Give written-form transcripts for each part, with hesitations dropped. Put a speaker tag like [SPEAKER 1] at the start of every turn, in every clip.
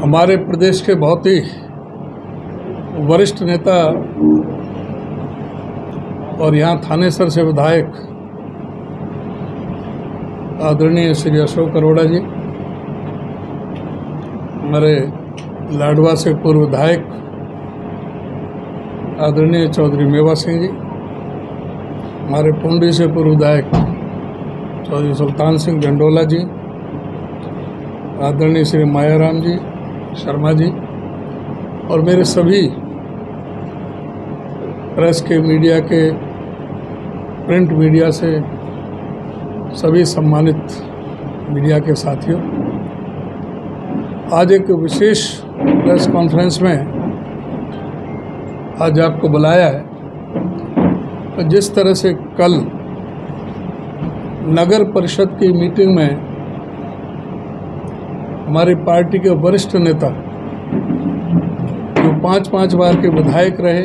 [SPEAKER 1] हमारे प्रदेश के बहुत ही वरिष्ठ नेता और यहाँ थानेसर से विधायक आदरणीय श्री अशोक अरोड़ा जी, हमारे लाडवा से पूर्व विधायक आदरणीय चौधरी मेवा सिंह जी, हमारे पुंडी से पूर्व विधायक चौधरी सुल्तान सिंह झंडोला जी, आदरणीय श्री मायाराम जी शर्मा जी और मेरे सभी प्रेस के, मीडिया के, प्रिंट मीडिया से सभी सम्मानित मीडिया के साथियों, आज एक विशेष प्रेस कॉन्फ्रेंस में आज आपको बुलाया है। जिस तरह से कल नगर परिषद की मीटिंग में हमारी पार्टी के वरिष्ठ नेता जो 5-5 बार के विधायक रहे,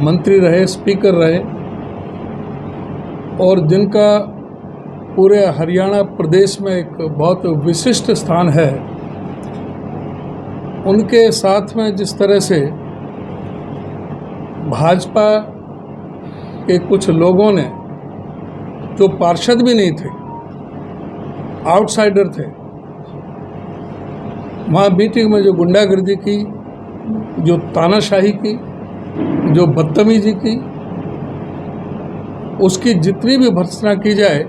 [SPEAKER 1] मंत्री रहे, स्पीकर रहे और जिनका पूरे हरियाणा प्रदेश में एक बहुत विशिष्ट स्थान है, उनके साथ में जिस तरह से भाजपा के कुछ लोगों ने, जो पार्षद भी नहीं थे, आउटसाइडर थे, वहाँ मीटिंग में जो गुंडागर्दी की, जो तानाशाही की, जो बदतमीजी की, उसकी जितनी भी भर्त्सना की जाए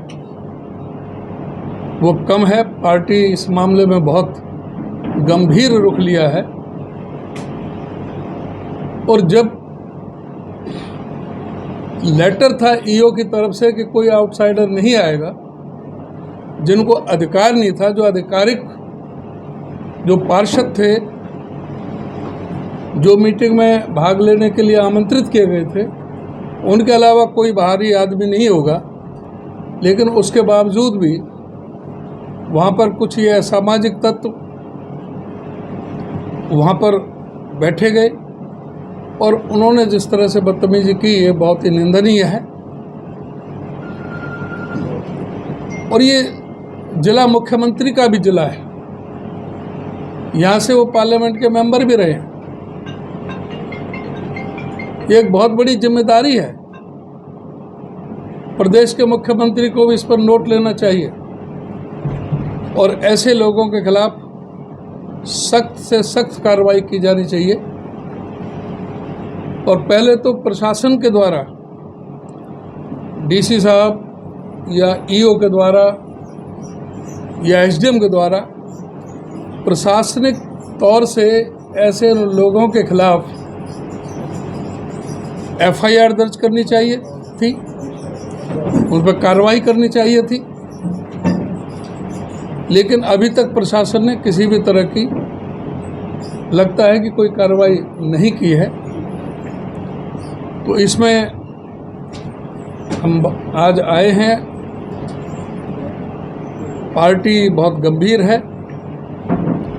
[SPEAKER 1] वो कम है। पार्टी इस मामले में बहुत गंभीर रुख लिया है और जब लेटर था ईओ की तरफ से कि कोई आउटसाइडर नहीं आएगा, जिनको अधिकार नहीं था, जो आधिकारिक जो पार्षद थे, जो मीटिंग में भाग लेने के लिए आमंत्रित किए गए थे, उनके अलावा कोई बाहरी आदमी नहीं होगा, लेकिन उसके बावजूद भी वहाँ पर कुछ ये असामाजिक तत्व वहाँ पर बैठे गए और उन्होंने जिस तरह से बदतमीजी की, ये बहुत ही निंदनीय है। और ये जिला मुख्यमंत्री का भी जिला है, यहाँ से वो पार्लियामेंट के मेंबर भी रहे हैं। ये एक बहुत बड़ी जिम्मेदारी है, प्रदेश के मुख्यमंत्री को भी इस पर नोट लेना चाहिए और ऐसे लोगों के खिलाफ सख्त से सख्त कार्रवाई की जानी चाहिए। और पहले तो प्रशासन के द्वारा, डीसी साहब या ईओ के द्वारा या एसडीएम के द्वारा प्रशासनिक तौर से ऐसे लोगों के खिलाफ एफआईआर दर्ज करनी चाहिए थी, उन पर कार्रवाई करनी चाहिए थी, लेकिन अभी तक प्रशासन ने किसी भी तरह की, लगता है कि कोई कार्रवाई नहीं की है। तो इसमें हम आज आए हैं, पार्टी बहुत गंभीर है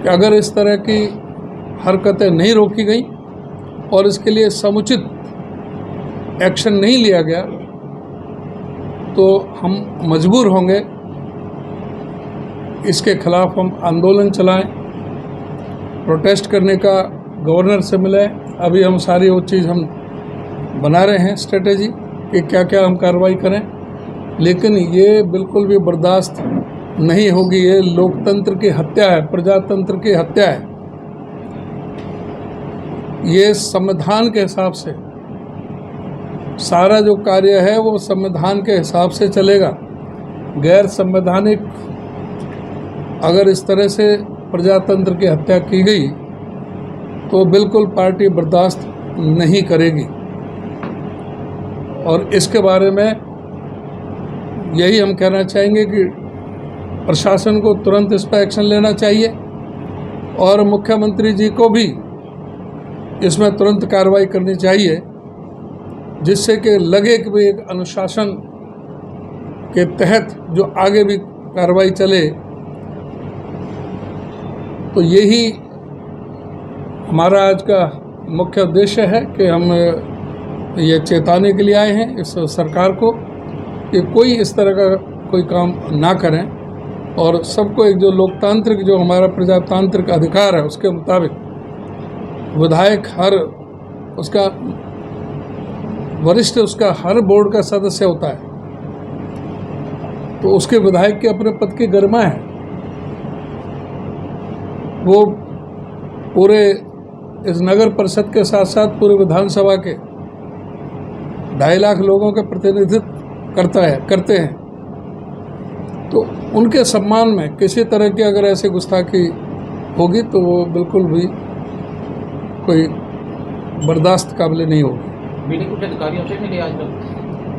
[SPEAKER 1] कि अगर इस तरह की हरकतें नहीं रोकी गई और इसके लिए समुचित एक्शन नहीं लिया गया तो हम मजबूर होंगे, इसके खिलाफ हम आंदोलन चलाएं, प्रोटेस्ट करने का गवर्नर से मिले। अभी हम सारी वो चीज़ हम बना रहे हैं, स्ट्रेटेजी कि क्या क्या हम कार्रवाई करें, लेकिन ये बिल्कुल भी बर्दाश्त नहीं होगी। ये लोकतंत्र की हत्या है, प्रजातंत्र की हत्या है। ये संविधान के हिसाब से सारा जो कार्य है वो संविधान के हिसाब से चलेगा। गैर संवैधानिक अगर इस तरह से प्रजातंत्र की हत्या की गई तो बिल्कुल पार्टी बर्दाश्त नहीं करेगी। और इसके बारे में यही हम कहना चाहेंगे कि प्रशासन को तुरंत इस पर एक्शन लेना चाहिए और मुख्यमंत्री जी को भी इसमें तुरंत कार्रवाई करनी चाहिए, जिससे कि लगे कि भी एक अनुशासन के तहत जो आगे भी कार्रवाई चले। तो यही हमारा आज का मुख्य उद्देश्य है कि हम ये चेताने के लिए आए हैं इस सरकार को कि कोई इस तरह का कोई काम ना करें और सबको एक जो लोकतांत्रिक जो हमारा प्रजातांत्रिक अधिकार है उसके मुताबिक विधायक हर उसका वरिष्ठ उसका हर बोर्ड का सदस्य होता है, तो उसके विधायक के अपने पद की गरिमा है। वो पूरे इस नगर परिषद के साथ साथ पूरे विधानसभा के 2.5 लाख लोगों का प्रतिनिधित्व करते हैं। तो उनके सम्मान में किसी तरह की अगर ऐसी गुस्ताखी होगी तो वो बिल्कुल भी कोई बर्दाश्त काबिल नहीं होगी।
[SPEAKER 2] मिले कुछ अधिकारियों से मिले आज तक?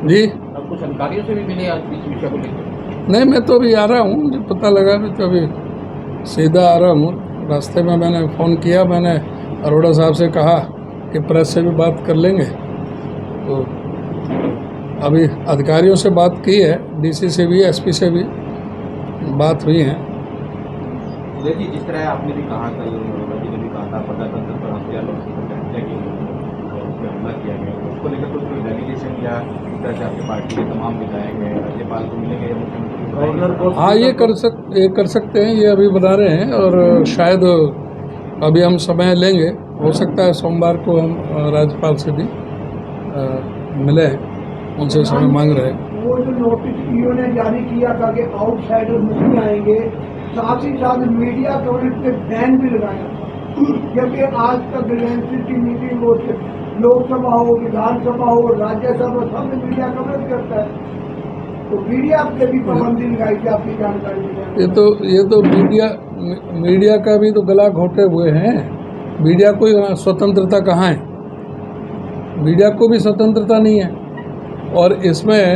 [SPEAKER 2] जी, अब कुछ अधिकारियों से भी मिले आज इस विषय को लेकर?
[SPEAKER 1] नहीं, मैं तो अभी आ रहा हूँ, मुझे पता लगा, मैं तो अभी सीधा आ रहा हूँ। रास्ते में मैंने फ़ोन किया, मैंने अरोड़ा साहब से कहा कि प्रेस से भी बात कर लेंगे, तो अभी अधिकारियों से बात की है, डीसी से भी एसपी से भी बात हुई है।
[SPEAKER 2] देखिए, जिस तरह आपने भी कहा, कल जी ने भी कहा था प्रजातंत्र पर हत्या हमला किया गया, उसको लेकर कुछ कोई डेलीगेशन या जैसे आपकी पार्टी के तमाम विधायक हैं राज्यपाल को मिलेंगे, मुख्यमंत्री को?
[SPEAKER 1] हाँ, ये कर सकते हैं, ये अभी बना रहे हैं और शायद अभी हम समय लेंगे, हो सकता है सोमवार को हम राज्यपाल से भी मिले, उनसे समय मांग रहे हैं।
[SPEAKER 3] वो जो नोटिस ईओ ने जारी किया था कि आउटसाइडर नहीं आएंगे, साथ ही साथ मीडिया कवरेज पे बैन भी लगाया था, जबकि आज तक रिलायंस की मीटिंग हो, लोकसभा हो, विधानसभा हो, राज्यसभा, सब में मीडिया कवरेज करता है, तो मीडिया पे भी पाबंदी लगाई थी, आपकी जानकारी मिली?
[SPEAKER 1] ये तो मीडिया का भी तो गला घोटे हुए हैं। मीडिया को स्वतंत्रता कहाँ है? मीडिया को भी स्वतंत्रता नहीं है। और इसमें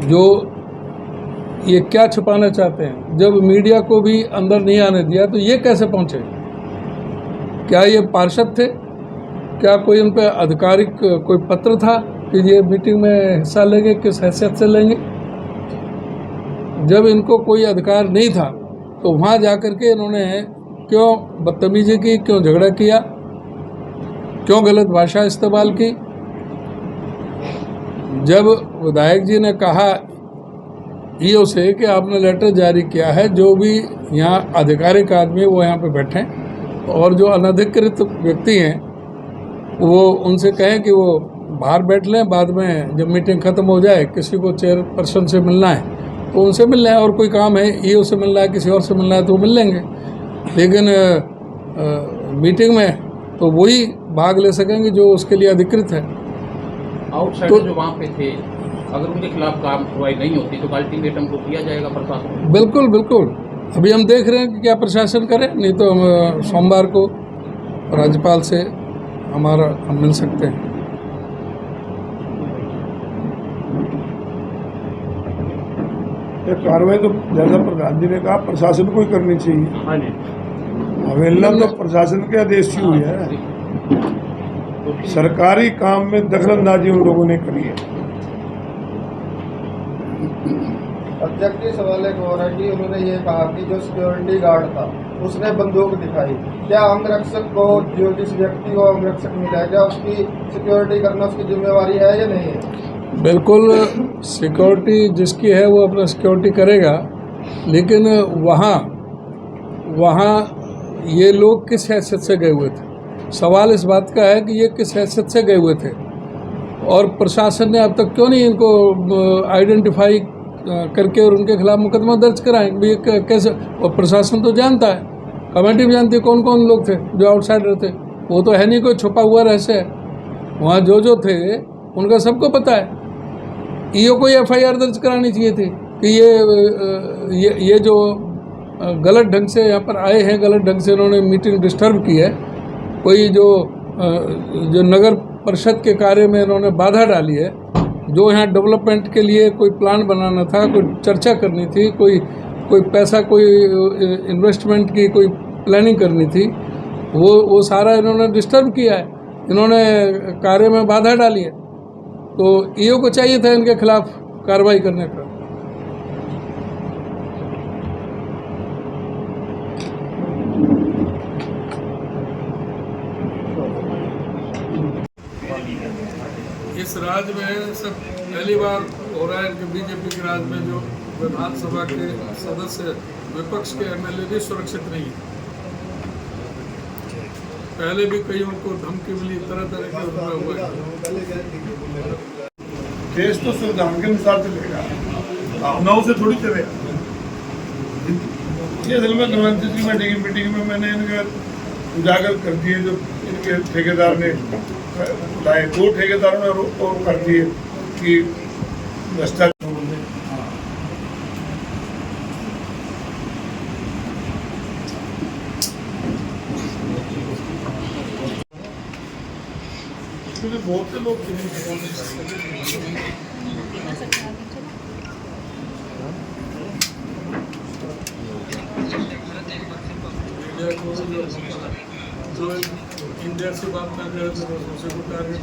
[SPEAKER 1] जो ये क्या छुपाना चाहते हैं, जब मीडिया को भी अंदर नहीं आने दिया तो ये कैसे पहुंचे? क्या ये पार्षद थे? क्या कोई उन पर आधिकारिक कोई पत्र था कि ये मीटिंग में हिस्सा लेंगे? किस हैसियत से लेंगे? जब इनको कोई अधिकार नहीं था तो वहाँ जाकर के इन्होंने क्यों बदतमीजी की, क्यों झगड़ा किया, क्यों गलत भाषा इस्तेमाल की? जब विधायक जी ने कहा ईओ से कि आपने लेटर जारी किया है, जो भी यहाँ आधिकारिक आदमी है वो यहाँ पे बैठें और जो अनधिकृत व्यक्ति हैं वो उनसे कहें कि वो बाहर बैठ लें, बाद में जब मीटिंग ख़त्म हो जाए किसी को चेयरपर्सन से मिलना है तो उनसे मिल लें, और कोई काम है ईओ से मिलना है, किसी और से मिलना है तो वो मिल लेंगे, लेकिन मीटिंग में तो वही भाग ले सकेंगे जो उसके लिए अधिकृत है।
[SPEAKER 2] आउटसाइडर तो जो वहाँ पे थे, अगर उनके खिलाफ कार्रवाई नहीं होती तो अल्टीमेटम को दिया जाएगा प्रशासन?
[SPEAKER 1] बिल्कुल बिल्कुल, अभी हम देख रहे हैं कि क्या प्रशासन करे, नहीं तो हम सोमवार को राज्यपाल से हम मिल सकते हैं।
[SPEAKER 4] कार्रवाई तो जैसा प्रधान जी ने कहा प्रशासन को ही करनी चाहिए।
[SPEAKER 2] हाँ जी,
[SPEAKER 4] अवेलना तो प्रशासन के आदेश से हुई है, सरकारी काम में दखलंदाजी उन लोगों ने करी है।
[SPEAKER 5] अध्यक्ष जी, सवाल एक और है कि उन्होंने ये कहा कि जो सिक्योरिटी गार्ड था उसने बंदूक दिखाई, क्या अंगरक्षक को, जो जिस व्यक्ति को अंगरक्षक मिला है, क्या उसकी सिक्योरिटी करना उसकी जिम्मेवारी है या नहीं है?
[SPEAKER 1] बिल्कुल, सिक्योरिटी जिसकी है वो अपना सिक्योरिटी करेगा, लेकिन वहाँ ये लोग किस हैसियत से गए हुए थे? सवाल इस बात का है कि ये किस हैसियत से गए हुए थे और प्रशासन ने अब तक क्यों नहीं इनको आइडेंटिफाई करके और उनके खिलाफ मुकदमा दर्ज कराएं? ये कैसे? और प्रशासन तो जानता है, कमेटी भी जानती है कौन कौन लोग थे जो आउटसाइडर थे। वो तो है नहीं कोई छुपा हुआ रहस्य है, वहाँ जो थे उनका सबको पता है। ईओ को एफआईआर दर्ज करानी चाहिए थी कि ये जो गलत ढंग से यहाँ पर आए हैं, गलत ढंग से इन्होंने मीटिंग डिस्टर्ब की है, कोई जो नगर परिषद के कार्य में इन्होंने बाधा डाली है, जो यहाँ डेवलपमेंट के लिए कोई प्लान बनाना था, कोई चर्चा करनी थी, कोई पैसा, कोई इन्वेस्टमेंट की कोई प्लानिंग करनी थी, वो सारा इन्होंने डिस्टर्ब किया है, इन्होंने कार्य में बाधा डाली है। तो ईओ को चाहिए था इनके खिलाफ कार्रवाई करने का। इस राज्य में सब पहली बार हो रहा है कि बीजेपी के राज्य में जो विधानसभा के सदस्य, विपक्ष के एमएलए भी सुरक्षित नहीं है। पहले भी कईयों को धमकी मिली, तरह तरह के हुए हुए।
[SPEAKER 4] देश तो संविधान के अनुसार चलेगा, भावनाओं से थोड़ी चलेगा। ये असल में गवर्नमेंट की मीटिंग में मैंने इनके उजागर कर दिए, जो इनके ठेकेदार ने लाए, 2 ठेकेदारों ने आरोप कर दिए कि भ्रष्टाचार। बहुत से लोग
[SPEAKER 1] मीडिया को जो इंडिया से बात कर रहे थे, उसे को टारगेट